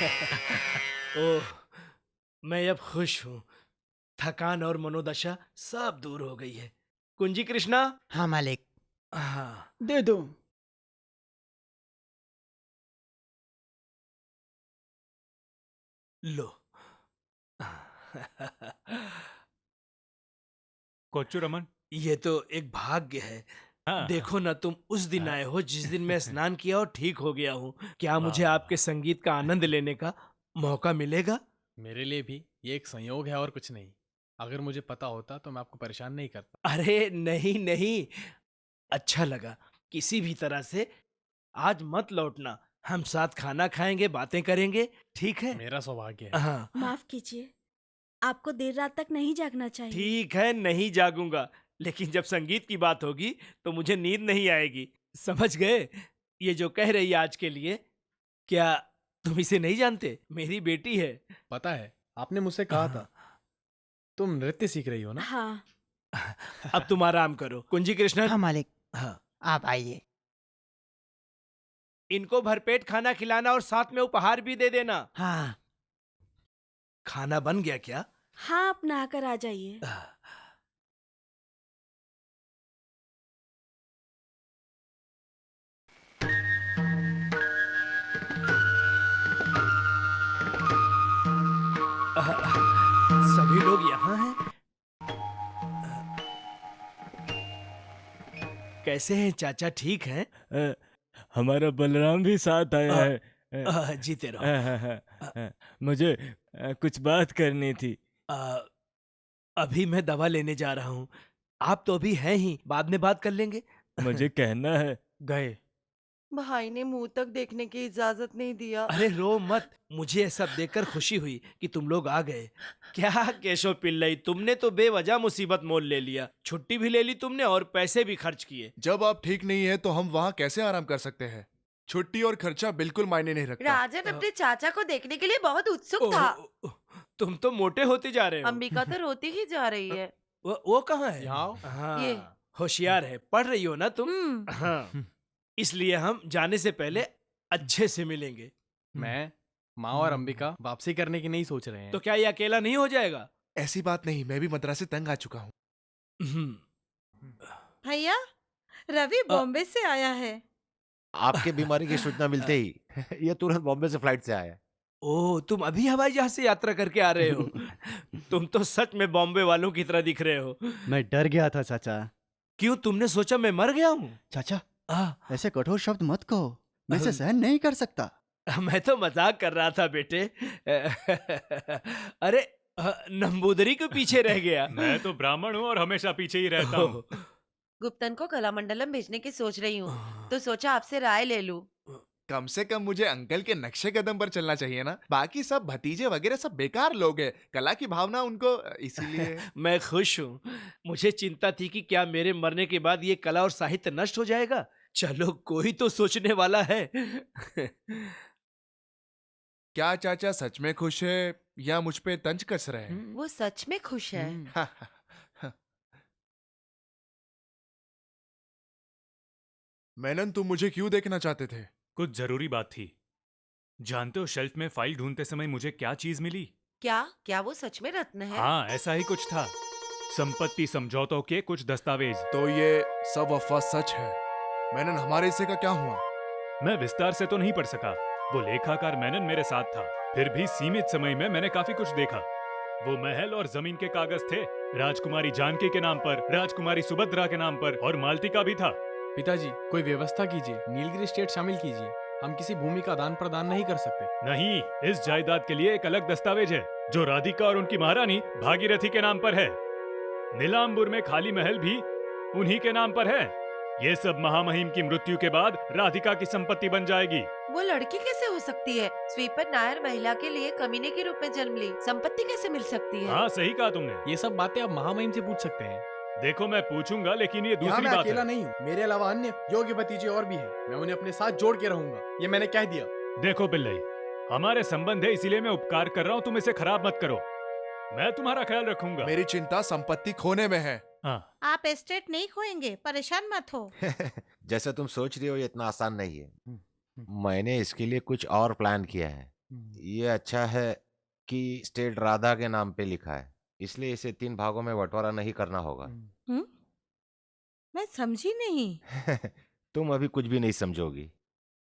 ओह, मैं अब खुश हूँ। थकान और मनोदशा सब दूर हो गई है। कुंजी कृष्णा। हाँ मालिक। हाँ, दे दो। लो। कोच्चू रमन। ये तो एक भाग्य है। हाँ, देखो ना, तुम उस दिन हाँ। आए हो जिस दिन मैं स्नान किया और ठीक हो गया हूँ। क्या वाह, मुझे वाह, आपके संगीत का आनंद लेने का मौका मिलेगा? मेरे लिए भी ये एक संयोग है और कुछ नहीं। अगर मुझे पता होता तो मैं आपको परेशान नहीं करता। अरे नहीं नहीं, अच्छा लगा। किसी भी तरह से आज मत लौटना। हम साथ खाना खाएंगे, बातें करेंगे, ठीक है? मेरा सौभाग्य है। हाँ, माफ कीजिए, आपको देर रात तक नहीं जागना चाहिए। ठीक है, नहीं जागूंगा। लेकिन जब संगीत की बात होगी तो मुझे नींद नहीं आएगी। समझ गए? ये जो कह रही है आज के लिए, क्या तुम इसे नहीं जानते? मेरी बेटी है। पता है, आपने मुझसे कहा था। तुम नृत्य सीख रही हो ना? हाँ, अब तुम आराम करो। कुंजी कृष्णन। हाँ मालिक, हाँ, आप आइए। इनको भरपेट खाना खिलाना और साथ में उपहार भी दे देना। हाँ। खाना बन गया क्या? हाँ, आप नहाकर आ जाइए। सभी लोग यहाँ हैं? कैसे हैं चाचा, ठीक हैं? हमारा बलराम भी साथ आया अ, है। जीते रहो। मुझे कुछ बात करनी थी। अ, अभी मैं दवा लेने जा रहा हूँ। आप तो अभी हैं ही, बाद में बात कर लेंगे। मुझे कहना है। गए? भाई ने मुंह तक देखने की इजाजत नहीं दिया। अरे रो मत, मुझे ये सब देखकर खुशी हुई कि तुम लोग आ गए। क्या केशव पिल्लई, तुमने तो बेवजह मुसीबत मोल ले लिया। छुट्टी भी ले ली तुमने और पैसे भी खर्च किए। जब आप ठीक नहीं है तो हम वहाँ कैसे आराम कर सकते हैं? छुट्टी और खर्चा बिल्कुल मायने नहीं रखता। राजन अपने चाचा को देखने के लिए बहुत उत्सुक ओह, था। तुम तो मोटे होते जा रहे हो। अंबिका तो रोती ही जा रही है। वो कहाँ है? यहाँ आओ। हाँ, ये। होशियार है, पढ़ रही हो ना तुम? हम्म। हाँ, इसलिए हम जाने से पहले अच्छे से मिलेंगे। मैं, माँ और अंबिका वापसी करने की नहीं सोच रहे हैं। तो क्या ये अकेला नहीं हो जाएगा? ऐसी बात नहीं, मैं भी मद्रास से तंग आ चुका हूँ। हम्म, भैया, रवि बॉम्बे से आया है। आपके बीमारी की सूचना मिलते ही ये तुरंत बॉम्बे से फ्लाइट से आया। ओह, तुम अभी हवाई जहाज से यात्रा करके आ रहे हो? तुम तो सच में बॉम्बे वालों की तरह दिख रहे हो। मैं डर गया था चाचा। क्यों, तुमने सोचा मैं मर गया हूँ? चाचा, आ, ऐसे कठोर शब्द मत कहो, मैं इसे सहन नहीं कर सकता। मैं तो मजाक कर रहा था बेटे। अरे, नंबूदरी के पीछे रह गया। मैं तो ब्राह्मण हूँ और हमेशा पीछे ही रहता हूँ। गुप्तन को कलामंडलम भेजने की सोच रही हूँ, तो सोचा आपसे राय ले लूं। कम से कम मुझे अंकल के नक्शे कदम पर चलना चाहिए ना। बाकी सब भतीजे वगैरह सब बेकार लोग हैं। कला की भावना उनको, इसीलिए। मैं खुश हूँ। मुझे चिंता थी कि क्या मेरे मरने के बाद ये कला और साहित्य नष्ट हो जाएगा। चलो, कोई तो सोचने वाला है। क्या चाचा सच में खुश है या मुझ पे तंज कस रहे हैं? वो सच में खुश है। मेनन, तुम मुझे क्यों देखना चाहते थे? कुछ जरूरी बात थी। जानते हो शेल्फ में फाइल ढूंढते समय मुझे क्या चीज मिली? क्या क्या वो सच में रत्न है? हाँ, ऐसा ही कुछ था। संपत्ति समझौतों के कुछ दस्तावेज। तो ये सब अफवाह सच है? मेनन, हमारे हिस्से का क्या हुआ? मैं विस्तार से तो नहीं पढ़ सका। वो लेखाकार मेनन मेरे साथ था। फिर भी सीमित समय में मैंने काफी कुछ देखा। वो महल और जमीन के कागज थे। राजकुमारी जानकी के नाम पर, राजकुमारी सुभद्रा के नाम पर और मालती का भी था। पिताजी, कोई व्यवस्था कीजिए, नीलगिरी स्टेट शामिल कीजिए। हम किसी भूमि का दान प्रदान नहीं कर सकते। नहीं, इस जायदाद के लिए एक अलग दस्तावेज है जो राधिका और उनकी महारानी भागीरथी के नाम पर है। नीलांबुर में खाली महल भी उन्हीं के नाम पर है। ये सब महामहिम की मृत्यु के बाद राधिका की संपत्ति बन जाएगी। वो लड़की कैसे हो सकती है? स्वीपर नायर महिला के लिए कमीने के रूप में जन्म ली, संपत्ति कैसे मिल सकती है? हाँ, सही कहा तुमने। ये सब बातें आप महामहिम से पूछ सकते हैं। देखो, मैं पूछूंगा, लेकिन ये यहाँ दूसरी मैं बात अकेला है। नहीं हूँ, मेरे अलावा अन्य योग्य भतीजे और भी हैं। मैं उन्हें अपने साथ जोड़ के रहूंगा, ये मैंने कह दिया। देखो पिल्लई, हमारे संबंध है, इसीलिए मैं उपकार कर रहा हूँ। तुम इसे खराब मत करो। मैं तुम्हारा ख्याल रखूंगा। मेरी चिंता संपत्ति खोने में है। हाँ, आप एस्टेट नहीं खोएंगे, परेशान मत हो। जैसे तुम सोच रही हो ये इतना आसान नहीं है। मैंने इसके लिए कुछ और प्लान किया है। ये अच्छा है कि स्टेट राधा के नाम पे लिखा है, इसलिए इसे 3 भागों में बंटवारा नहीं करना होगा। मैं समझी नहीं। तुम अभी कुछ भी नहीं समझोगी।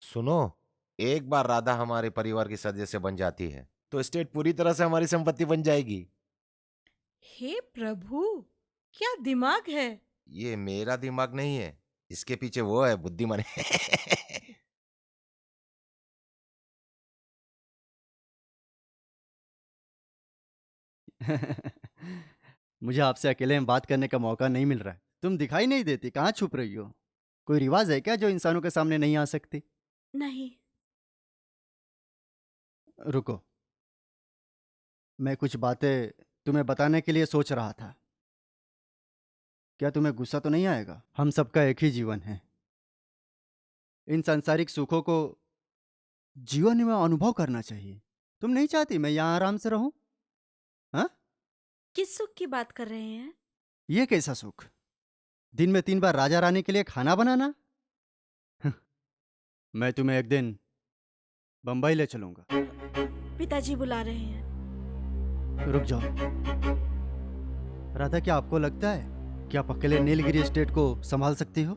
सुनो, एक बार राधा हमारे परिवार की सदस्य बन जाती है तो स्टेट पूरी तरह से हमारी संपत्ति बन जाएगी। हे प्रभु, क्या दिमाग है। ये मेरा दिमाग नहीं है, इसके पीछे वो है बुद्धिमान। मुझे आपसे अकेले में बात करने का मौका नहीं मिल रहा है। तुम दिखाई नहीं देती, कहाँ छुप रही हो? कोई रिवाज है क्या जो इंसानों के सामने नहीं आ सकती? नहीं। रुको, मैं कुछ बातें तुम्हें बताने के लिए सोच रहा था। क्या तुम्हें गुस्सा तो नहीं आएगा? हम सबका एक ही जीवन है। इन सांसारिक सुखों को जीवन में अनुभव करना चाहिए। तुम नहीं चाहती मैं यहाँ आराम से रहूं? हाँ? किस सुख की बात कर रहे हैं? ये कैसा सुख? दिन में 3 बार राजा रानी के लिए खाना बनाना? मैं तुम्हें एक दिन बंबई ले चलूंगा। पिताजी बुला रहे हैं। रुक जाओ। राधा, क्या आपको लगता है कि आप अकेले नीलगिरी स्टेट को संभाल सकती हो?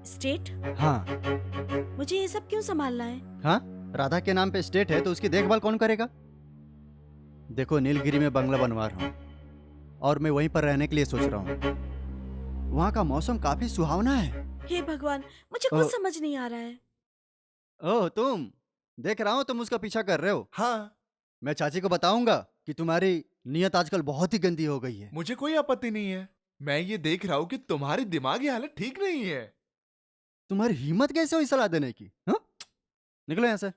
स्टेट? हाँ। मुझे ये सब क्यों संभालना है? हाँ? राधा के नाम पे स्टेट है तो उसकी देखभाल कौन करेगा? देखो, नीलगिरी में बंगला बनवा रहा हूँ और मैं वहीं पर रहने के लिए सोच रहा हूँ। वहाँ का मौसम काफी सुहावना है। हे भगवान, मुझे कुछ समझ नहीं आ रहा है। ओह, तुम देख रहा हूँ तुम उसका पीछा कर रहे हो। हाँ, मैं चाची को बताऊंगा कि तुम्हारी नियत आजकल बहुत ही गंदी हो गई है। मुझे कोई आपत्ति नहीं है। मैं ये देख रहा हूँ कि तुम्हारी दिमागी हालत ठीक नहीं है। तुम्हारी हिम्मत कैसे हुई सलाह देने की? हाँ? निकलो यहाँ से।